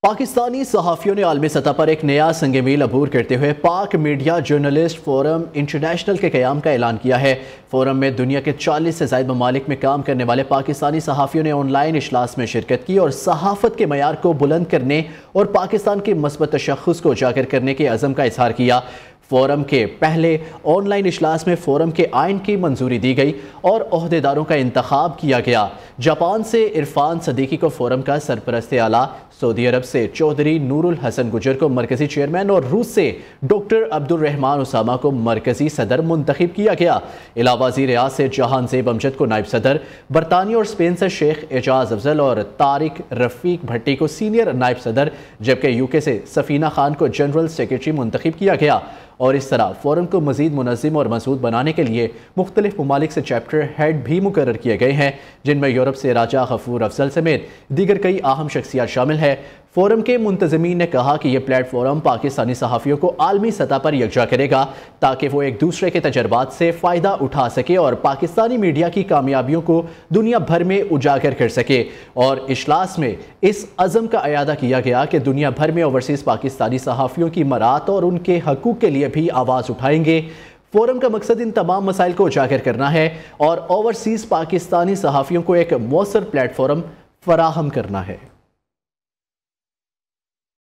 پاکستانی صحافیوں نے عالمی سطح پر ایک نیا سنگ میل عبور کرتے ہوئے پاک میڈیا جرنلسٹ فورم انٹرنیشنل کے قیام کا اعلان کیا ہے۔ فورم میں دنیا کے 40 سے زائد ممالک میں کام کرنے والے پاکستانی صحافیوں نے آن لائن اجلاس میں شرکت کی اور صحافت کے معیار کو بلند کرنے اور پاکستان کے مثبت تشخص کو اجاگر کرنے کے عزم کا اظہار کیا۔ فورم کے پہلے آن لائن اجلاس میں فورم کے آئین کی منظوری دی گئی اور عہدیداروں کا انتخاب کیا گیا۔ جاپان سے عرفان صدیقی کو فورم کا سرپرست اعلیٰ، سعودی عرب سے چودھری نور الحسن گجر کو مرکزی چیئرمین اور روس سے ڈاکٹر عبد الرحمن اسامہ کو مرکزی صدر منتخب کیا گیا۔ علاوہ ازیں ریاض سے جہان زیب امجد کو نائب صدر، برطانیہ اور اسپین سے شیخ اعجاز افضل اور طارق رفیق بھٹی کو سینئر نائب صدر، جبکہ یو کے سے سفینہ خان کو جنرل سیکرٹری منتخب کیا گیا۔ اور اس طرح فورم کو مزید منظم اور مضبوط بنانے کے لیے مختلف ممالک سے چیپٹر ہیڈ بھی مقرر کیے گئے ہیں، جن میں یورپ سے راجہ غفور افضل سمیت دیگر کئی اہم شخصیات شامل ہیں۔ فورم کے منتظمین نے کہا کہ یہ پلیٹ فارم پاکستانی صحافیوں کو عالمی سطح پر یکجا کرے گا تاکہ وہ ایک دوسرے کے تجربات سے فائدہ اٹھا سکے اور پاکستانی میڈیا کی کامیابیوں کو دنیا بھر میں اجاگر کر سکے۔ اور اجلاس میں اس عزم کا اعادہ کیا گیا کہ دنیا بھر میں اوورسیز پاکستانی صحافیوں کی مراعات اور ان کے حقوق کے لیے بھی آواز اٹھائیں گے۔ فورم کا مقصد ان تمام مسائل کو اجاگر کرنا ہے اور اوورسیز پاکستانی صحافیوں کو ایک مؤثر پلیٹ فارم فراہم کرنا ہے۔